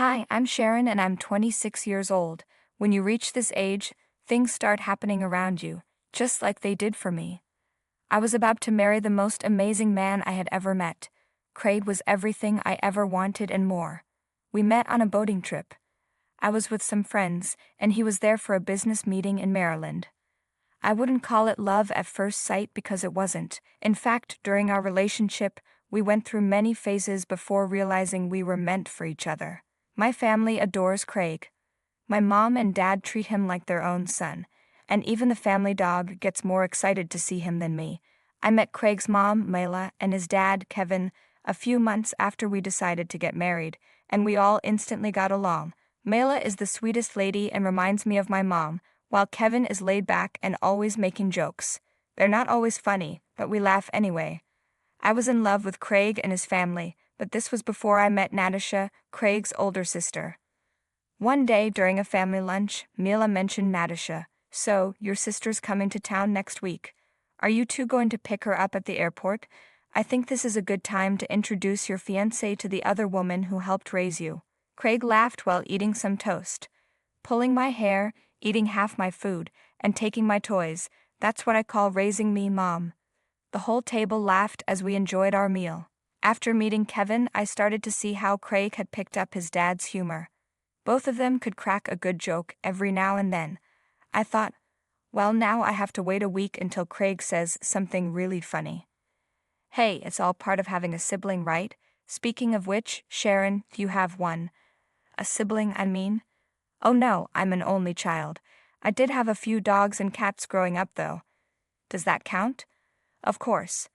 Hi, I'm Sharon and I'm 26 years old. When you reach this age, things start happening around you, just like they did for me. I was about to marry the most amazing man I had ever met. Craig was everything I ever wanted and more. We met on a boating trip. I was with some friends, and he was there for a business meeting in Maryland. I wouldn't call it love at first sight because it wasn't. In fact, during our relationship, we went through many phases before realizing we were meant for each other. My family adores Craig. My mom and dad treat him like their own son, and even the family dog gets more excited to see him than me. I met Craig's mom, Mayla, and his dad, Kevin, a few months after we decided to get married, and we all instantly got along. Mayla is the sweetest lady and reminds me of my mom, while Kevin is laid back and always making jokes. They're not always funny, but we laugh anyway. I was in love with Craig and his family, but this was before I met Natasha, Craig's older sister. One day during a family lunch, Mila mentioned Natasha. "So, your sister's coming to town next week. Are you two going to pick her up at the airport? I think this is a good time to introduce your fiancé to the other woman who helped raise you." Craig laughed while eating some toast. "Pulling my hair, eating half my food, and taking my toys, that's what I call raising me, Mom." The whole table laughed as we enjoyed our meal. After meeting Kevin, I started to see how Craig had picked up his dad's humor. Both of them could crack a good joke every now and then. I thought, well, now I have to wait a week until Craig says something really funny. Hey, it's all part of having a sibling, right? Speaking of which, Sharon, you have one. A sibling, I mean? Oh no, I'm an only child. I did have a few dogs and cats growing up, though. Does that count? Of course.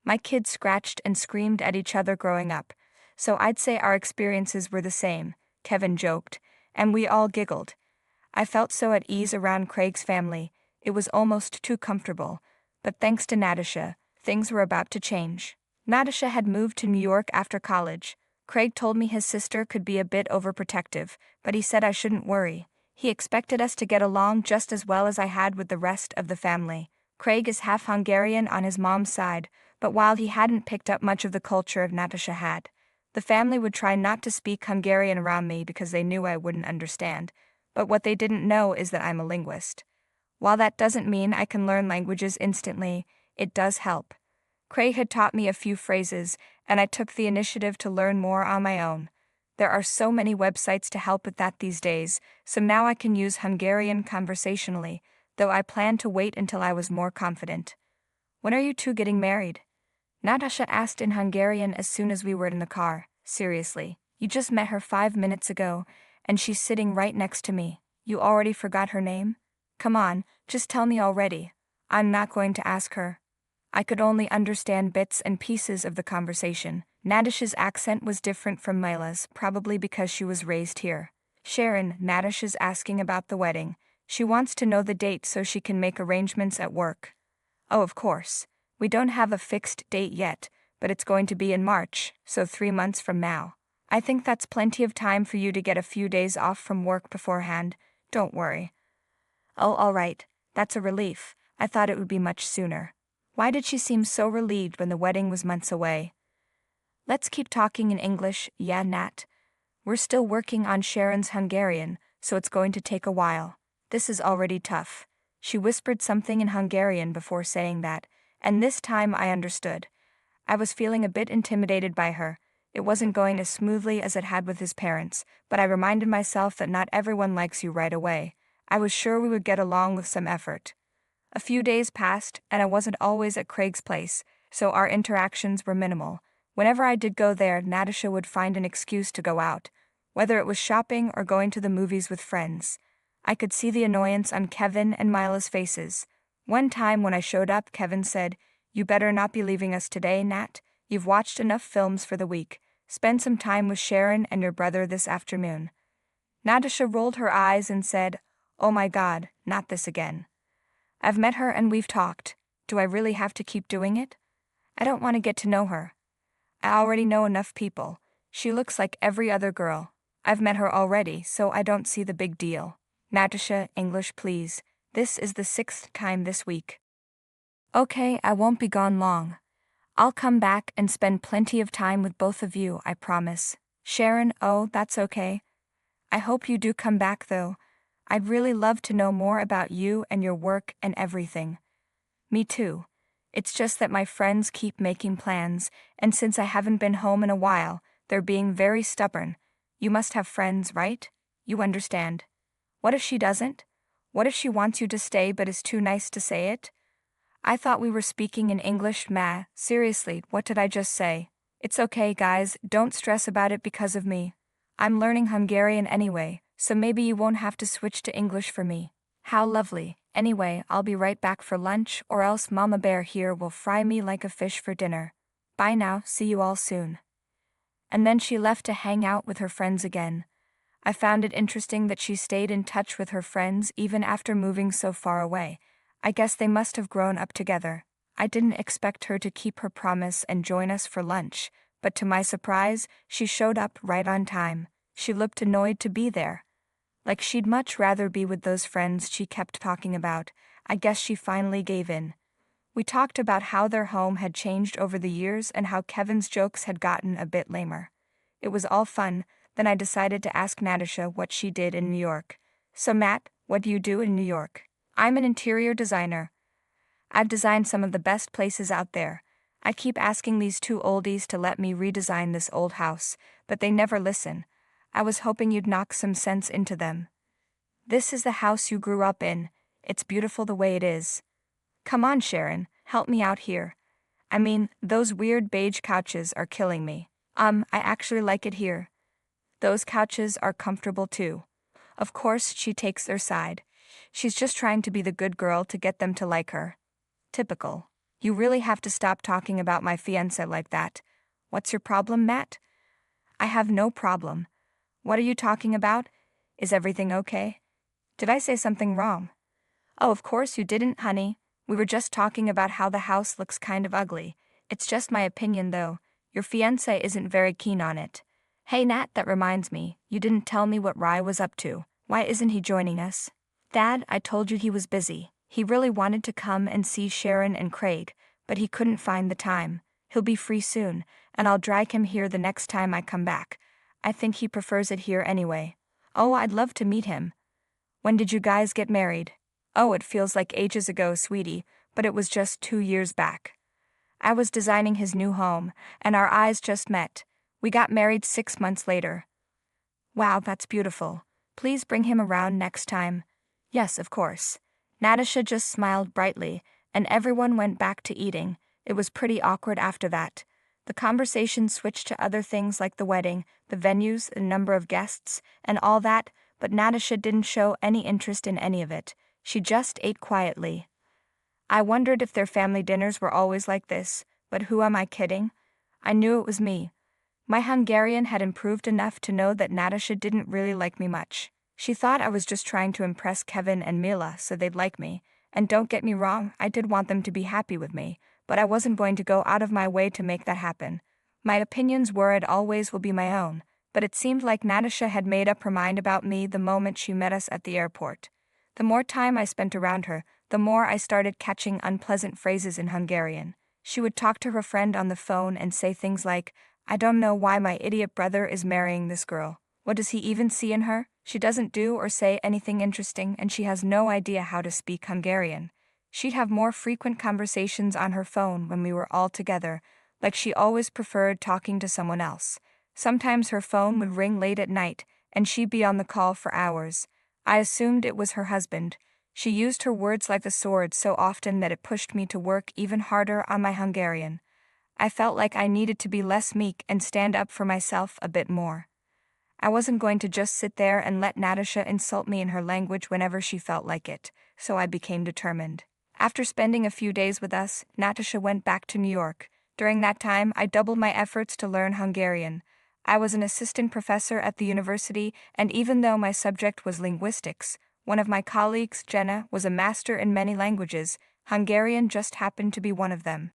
My kids scratched and screamed at each other growing up, so I'd say our experiences were the same, Kevin joked, and we all giggled. I felt so at ease around Craig's family, it was almost too comfortable, but thanks to Natasha, things were about to change. Natasha had moved to New York after college. Craig told me his sister could be a bit overprotective, but he said I shouldn't worry. He expected us to get along just as well as I had with the rest of the family. Craig is half Hungarian on his mom's side, but while he hadn't picked up much of the culture Natasha had, the family would try not to speak Hungarian around me because they knew I wouldn't understand. But what they didn't know is that I'm a linguist. While that doesn't mean I can learn languages instantly, it does help. Craig had taught me a few phrases, and I took the initiative to learn more on my own. There are so many websites to help with that these days, so now I can use Hungarian conversationally, though I planned to wait until I was more confident. "When are you two getting married?" Natasha asked in Hungarian as soon as we were in the car. "Seriously, you just met her 5 minutes ago, and she's sitting right next to me. You already forgot her name? Come on, just tell me already. I'm not going to ask her." I could only understand bits and pieces of the conversation. Natasha's accent was different from Mayla's, probably because she was raised here. "Sharon, Natasha's asking about the wedding. She wants to know the date so she can make arrangements at work." "Oh, of course. We don't have a fixed date yet, but it's going to be in March, so 3 months from now. I think that's plenty of time for you to get a few days off from work beforehand. Don't worry." "Oh, all right. That's a relief. I thought it would be much sooner." Why did she seem so relieved when the wedding was months away? "Let's keep talking in English, yeah, Nat. We're still working on Sharon's Hungarian, so it's going to take a while. This is already tough." She whispered something in Hungarian before saying that, and this time I understood. I was feeling a bit intimidated by her. It wasn't going as smoothly as it had with his parents, but I reminded myself that not everyone likes you right away. I was sure we would get along with some effort. A few days passed, and I wasn't always at Craig's place, so our interactions were minimal. Whenever I did go there, Natasha would find an excuse to go out, whether it was shopping or going to the movies with friends. I could see the annoyance on Kevin and Mila's faces. One time when I showed up, Kevin said, "You better not be leaving us today, Nat. You've watched enough films for the week. Spend some time with Sharon and your brother this afternoon." Natasha rolled her eyes and said, "Oh my God, not this again. I've met her and we've talked. Do I really have to keep doing it? I don't want to get to know her. I already know enough people. She looks like every other girl. I've met her already, so I don't see the big deal. Natasha, English please. This is the 6th time this week." "Okay, I won't be gone long. I'll come back and spend plenty of time with both of you, I promise." "Sharon, oh, that's okay. I hope you do come back though. I'd really love to know more about you and your work and everything. Me too. It's just that my friends keep making plans, and since I haven't been home in a while, they're being very stubborn. You must have friends, right? You understand. What if she doesn't? What if she wants you to stay but is too nice to say it? I thought we were speaking in English, ma. Seriously, what did I just say? It's okay, guys, don't stress about it because of me. I'm learning Hungarian anyway, so maybe you won't have to switch to English for me. How lovely. Anyway, I'll be right back for lunch, or else Mama Bear here will fry me like a fish for dinner. Bye now, see you all soon. And then she left to hang out with her friends again. I found it interesting that she stayed in touch with her friends even after moving so far away. I guess they must have grown up together. I didn't expect her to keep her promise and join us for lunch, but to my surprise, she showed up right on time. She looked annoyed to be there. Like she'd much rather be with those friends she kept talking about. I guess she finally gave in. We talked about how their home had changed over the years and how Kevin's jokes had gotten a bit lamer. It was all fun. Then I decided to ask Natasha what she did in New York. So Matt, what do you do in New York? I'm an interior designer. I've designed some of the best places out there. I keep asking these two oldies to let me redesign this old house, but they never listen. I was hoping you'd knock some sense into them. This is the house you grew up in. It's beautiful the way it is. Come on, Sharon, help me out here. I mean, those weird beige couches are killing me. I actually like it here. Those couches are comfortable too. Of course, she takes their side. She's just trying to be the good girl to get them to like her. Typical. You really have to stop talking about my fiancé like that. What's your problem, Matt? I have no problem. What are you talking about? Is everything okay? Did I say something wrong? Oh, of course you didn't, honey. We were just talking about how the house looks kind of ugly. It's just my opinion, though. Your fiancé isn't very keen on it. Hey Nat, that reminds me, you didn't tell me what Rye was up to. Why isn't he joining us? Dad, I told you he was busy. He really wanted to come and see Sharon and Craig, but he couldn't find the time. He'll be free soon, and I'll drag him here the next time I come back. I think he prefers it here anyway. Oh, I'd love to meet him. When did you guys get married? Oh, it feels like ages ago, sweetie, but it was just 2 years back. I was designing his new home, and our eyes just met. We got married 6 months later. Wow, that's beautiful. Please bring him around next time. Yes, of course. Natasha just smiled brightly, and everyone went back to eating. It was pretty awkward after that. The conversation switched to other things like the wedding, the venues, the number of guests, and all that, but Natasha didn't show any interest in any of it. She just ate quietly. I wondered if their family dinners were always like this, but who am I kidding? I knew it was me. My Hungarian had improved enough to know that Natasha didn't really like me much. She thought I was just trying to impress Kevin and Mila so they'd like me. And don't get me wrong, I did want them to be happy with me, but I wasn't going to go out of my way to make that happen. My opinions were and always will be my own, but it seemed like Natasha had made up her mind about me the moment she met us at the airport. The more time I spent around her, the more I started catching unpleasant phrases in Hungarian. She would talk to her friend on the phone and say things like, I don't know why my idiot brother is marrying this girl. What does he even see in her? She doesn't do or say anything interesting and she has no idea how to speak Hungarian. She'd have more frequent conversations on her phone when we were all together, like she always preferred talking to someone else. Sometimes her phone would ring late at night, and she'd be on the call for hours. I assumed it was her husband. She used her words like a sword so often that it pushed me to work even harder on my Hungarian. I felt like I needed to be less meek and stand up for myself a bit more. I wasn't going to just sit there and let Natasha insult me in her language whenever she felt like it, so I became determined. After spending a few days with us, Natasha went back to New York. During that time, I doubled my efforts to learn Hungarian. I was an assistant professor at the university, and even though my subject was linguistics, one of my colleagues, Jenna, was a master in many languages. Hungarian just happened to be one of them.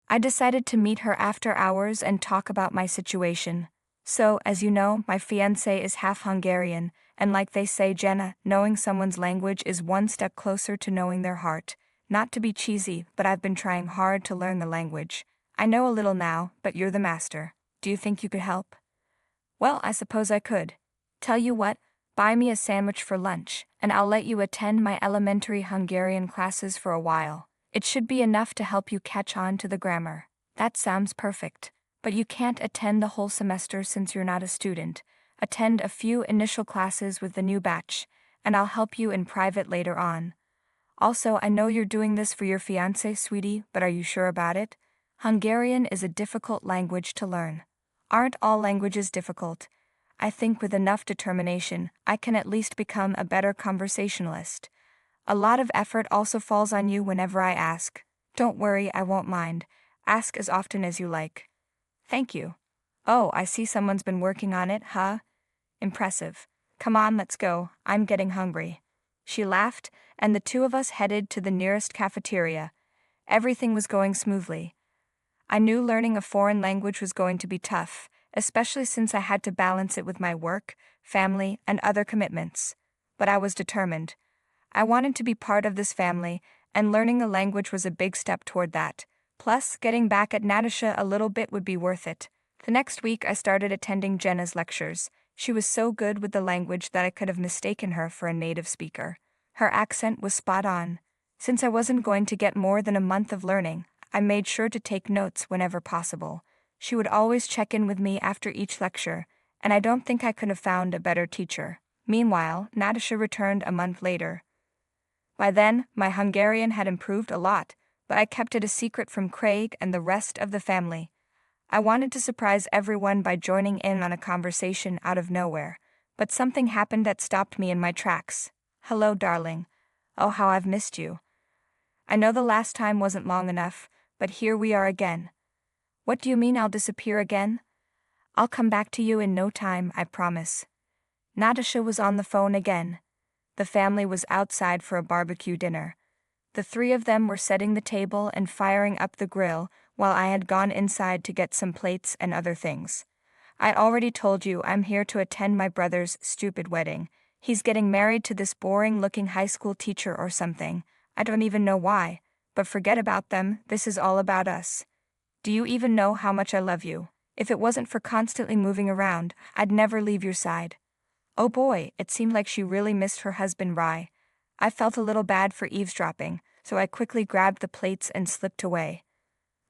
I decided to meet her after hours and talk about my situation. So, as you know, my fiancé is half Hungarian, and like they say, Jenna, knowing someone's language is one step closer to knowing their heart. Not to be cheesy, but I've been trying hard to learn the language. I know a little now, but you're the master. Do you think you could help? Well, I suppose I could. Tell you what, buy me a sandwich for lunch, and I'll let you attend my elementary Hungarian classes for a while. It should be enough to help you catch on to the grammar. That sounds perfect. But you can't attend the whole semester since you're not a student. Attend a few initial classes with the new batch, and I'll help you in private later on. Also, I know you're doing this for your fiancé, sweetie, but are you sure about it? Hungarian is a difficult language to learn. Aren't all languages difficult? I think with enough determination, I can at least become a better conversationalist. A lot of effort also falls on you whenever I ask. Don't worry, I won't mind. Ask as often as you like. Thank you. Oh, I see someone's been working on it, huh? Impressive. Come on, let's go. I'm getting hungry. She laughed, and the two of us headed to the nearest cafeteria. Everything was going smoothly. I knew learning a foreign language was going to be tough, especially since I had to balance it with my work, family, and other commitments. But I was determined. I wanted to be part of this family, and learning a language was a big step toward that. Plus, getting back at Natasha a little bit would be worth it. The next week I started attending Jenna's lectures. She was so good with the language that I could have mistaken her for a native speaker. Her accent was spot on. Since I wasn't going to get more than a month of learning, I made sure to take notes whenever possible. She would always check in with me after each lecture, and I don't think I could have found a better teacher. Meanwhile, Natasha returned a month later. By then, my Hungarian had improved a lot, but I kept it a secret from Craig and the rest of the family. I wanted to surprise everyone by joining in on a conversation out of nowhere, but something happened that stopped me in my tracks. Hello, darling. Oh, how I've missed you. I know the last time wasn't long enough, but here we are again. What do you mean I'll disappear again? I'll come back to you in no time, I promise. Natasha was on the phone again. The family was outside for a barbecue dinner. The three of them were setting the table and firing up the grill, while I had gone inside to get some plates and other things. I already told you I'm here to attend my brother's stupid wedding. He's getting married to this boring-looking high school teacher or something. I don't even know why, but forget about them, this is all about us. Do you even know how much I love you? If it wasn't for constantly moving around, I'd never leave your side. Oh boy, it seemed like she really missed her husband Rye. I felt a little bad for eavesdropping, so I quickly grabbed the plates and slipped away.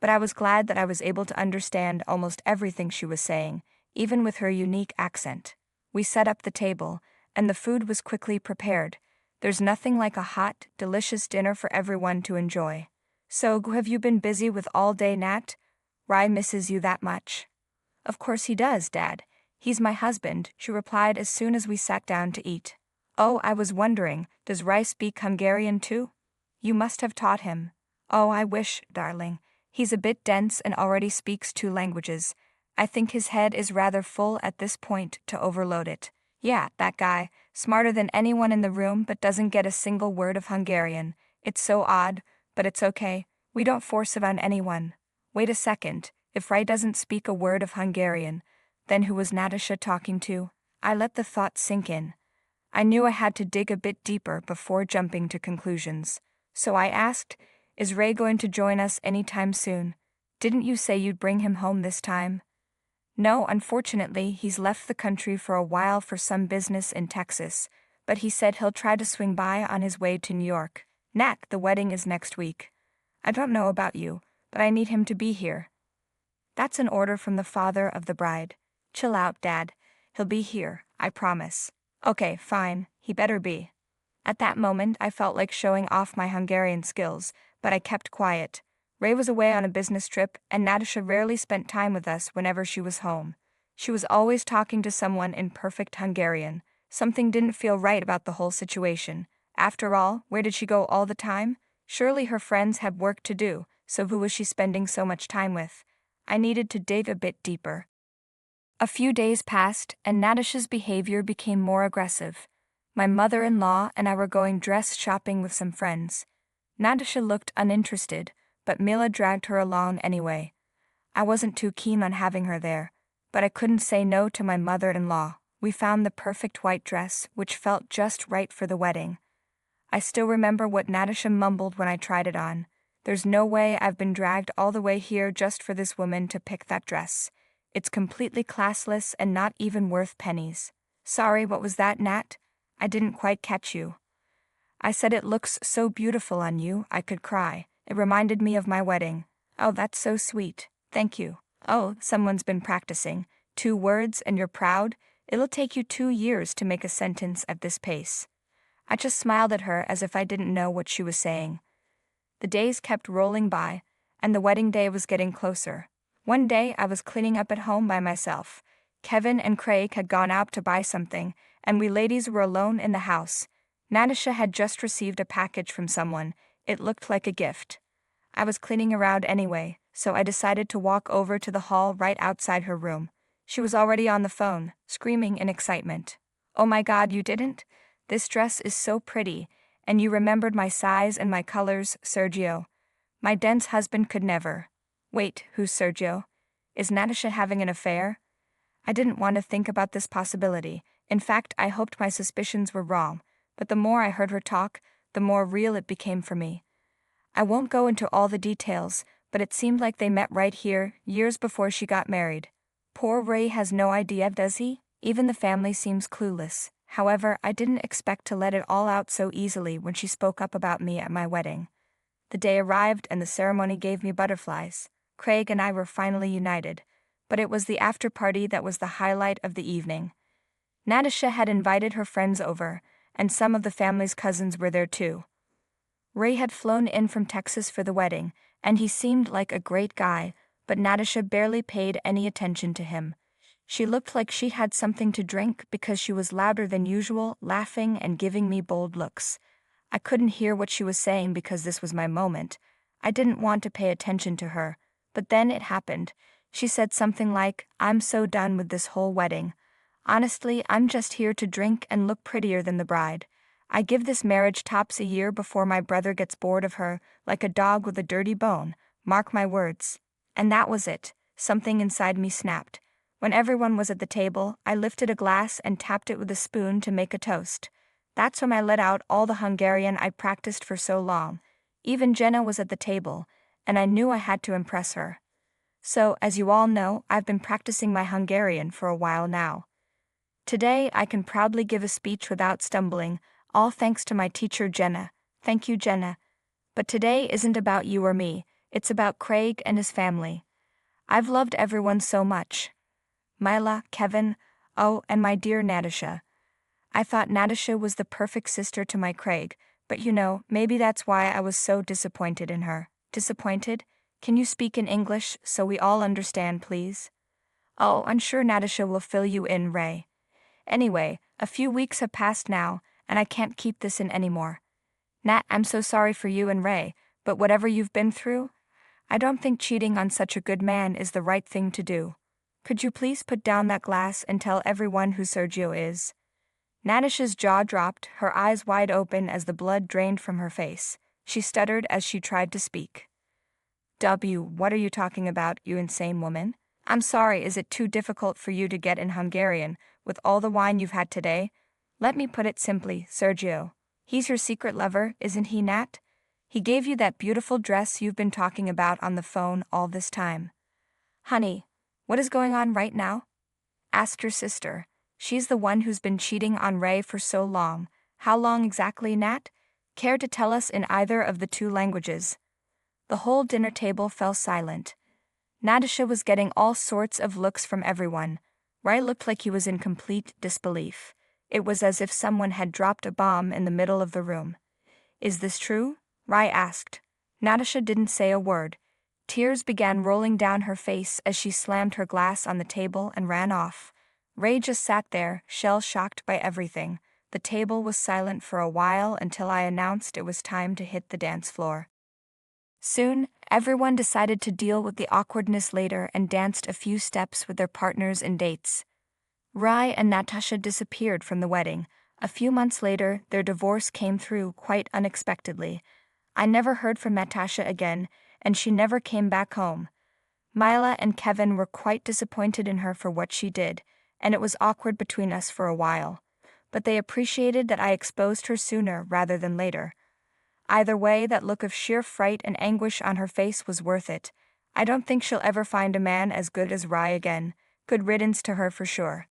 But I was glad that I was able to understand almost everything she was saying, even with her unique accent. We set up the table, and the food was quickly prepared. There's nothing like a hot, delicious dinner for everyone to enjoy. So, have you been busy with all day, Nat? Rye misses you that much? Of course he does, Dad. He's my husband, she replied as soon as we sat down to eat. Oh, I was wondering, does Rye speak Hungarian too? You must have taught him. Oh, I wish, darling. He's a bit dense and already speaks 2 languages. I think his head is rather full at this point to overload it. Yeah, that guy, smarter than anyone in the room but doesn't get a single word of Hungarian. It's so odd, but it's okay. We don't force it on anyone. Wait a second, if Rye doesn't speak a word of Hungarian, then who was Natasha talking to? I let the thought sink in. I knew I had to dig a bit deeper before jumping to conclusions. So I asked, is Ray going to join us anytime soon? Didn't you say you'd bring him home this time? No, unfortunately, he's left the country for a while for some business in Texas, but he said he'll try to swing by on his way to New York. Nat, the wedding is next week. I don't know about you, but I need him to be here. That's an order from the father of the bride. Chill out, Dad. He'll be here, I promise. Okay, fine, he better be. At that moment, I felt like showing off my Hungarian skills, but I kept quiet. Ray was away on a business trip, and Natasha rarely spent time with us whenever she was home. She was always talking to someone in perfect Hungarian. Something didn't feel right about the whole situation. After all, where did she go all the time? Surely her friends had work to do, so who was she spending so much time with? I needed to dig a bit deeper. A few days passed, and Natasha's behavior became more aggressive. My mother-in-law and I were going dress shopping with some friends. Natasha looked uninterested, but Mila dragged her along anyway. I wasn't too keen on having her there, but I couldn't say no to my mother-in-law. We found the perfect white dress, which felt just right for the wedding. I still remember what Natasha mumbled when I tried it on. There's no way I've been dragged all the way here just for this woman to pick that dress. It's completely classless and not even worth pennies. Sorry, what was that, Nat? I didn't quite catch you. I said it looks so beautiful on you, I could cry. It reminded me of my wedding. Oh, that's so sweet. Thank you. Oh, someone's been practicing. 2 words and you're proud? It'll take you 2 years to make a sentence at this pace. I just smiled at her as if I didn't know what she was saying. The days kept rolling by, and the wedding day was getting closer. One day I was cleaning up at home by myself. Kevin and Craig had gone out to buy something, and we ladies were alone in the house. Natasha had just received a package from someone. It looked like a gift. I was cleaning around anyway, so I decided to walk over to the hall right outside her room. She was already on the phone, screaming in excitement. Oh my God, you didn't? This dress is so pretty, and you remembered my size and my colors, Sergio. My dense husband could never. Wait, who's Sergio? Is Natasha having an affair? I didn't want to think about this possibility. In fact, I hoped my suspicions were wrong, but the more I heard her talk, the more real it became for me. I won't go into all the details, but it seemed like they met right here, years before she got married. Poor Ray has no idea, does he? Even the family seems clueless. However, I didn't expect to let it all out so easily when she spoke up about me at my wedding. The day arrived and the ceremony gave me butterflies. Craig and I were finally united, but it was the after party that was the highlight of the evening. Natasha had invited her friends over, and some of the family's cousins were there too. Ray had flown in from Texas for the wedding, and he seemed like a great guy, but Natasha barely paid any attention to him. She looked like she had something to drink because she was louder than usual, laughing and giving me bold looks. I couldn't hear what she was saying because this was my moment. I didn't want to pay attention to her, but then it happened. She said something like, "I'm so done with this whole wedding. Honestly, I'm just here to drink and look prettier than the bride. I give this marriage tops a year before my brother gets bored of her, like a dog with a dirty bone. Mark my words." And that was it. Something inside me snapped. When everyone was at the table, I lifted a glass and tapped it with a spoon to make a toast. That's when I let out all the Hungarian I practiced for so long. Even Jenna was at the table, and I knew I had to impress her. So, as you all know, I've been practicing my Hungarian for a while now. Today, I can proudly give a speech without stumbling, all thanks to my teacher Jenna. Thank you, Jenna. But today isn't about you or me, it's about Craig and his family. I've loved everyone so much. Mila, Kevin, oh, and my dear Natasha. I thought Natasha was the perfect sister to my Craig, but maybe that's why I was so disappointed in her. Disappointed? Can you speak in English so we all understand, please? Oh, I'm sure Natasha will fill you in, Ray. Anyway, a few weeks have passed now, and I can't keep this in anymore. Nat, I'm so sorry for you and Ray, but whatever you've been through, I don't think cheating on such a good man is the right thing to do. Could you please put down that glass and tell everyone who Sergio is? Natasha's jaw dropped, her eyes wide open as the blood drained from her face. She stuttered as she tried to speak. What are you talking about, you insane woman? I'm sorry, is it too difficult for you to get in Hungarian, with all the wine you've had today? Let me put it simply, Sergio. He's your secret lover, isn't he, Nat? He gave you that beautiful dress you've been talking about on the phone all this time. Honey, what is going on right now? Ask your sister. She's the one who's been cheating on Ray for so long. How long exactly, Nat? Care to tell us in either of the 2 languages? The whole dinner table fell silent. Natasha was getting all sorts of looks from everyone. Ray looked like he was in complete disbelief. It was as if someone had dropped a bomb in the middle of the room. Is this true? Ray asked. Natasha didn't say a word. Tears began rolling down her face as she slammed her glass on the table and ran off. Ray just sat there, shell-shocked by everything. The table was silent for a while until I announced it was time to hit the dance floor. Soon, everyone decided to deal with the awkwardness later and danced a few steps with their partners and dates. Ray and Natasha disappeared from the wedding. A few months later, their divorce came through quite unexpectedly. I never heard from Natasha again, and she never came back home. Mila and Kevin were quite disappointed in her for what she did, and it was awkward between us for a while. But they appreciated that I exposed her sooner rather than later. Either way, that look of sheer fright and anguish on her face was worth it. I don't think she'll ever find a man as good as Ray again. Good riddance to her for sure.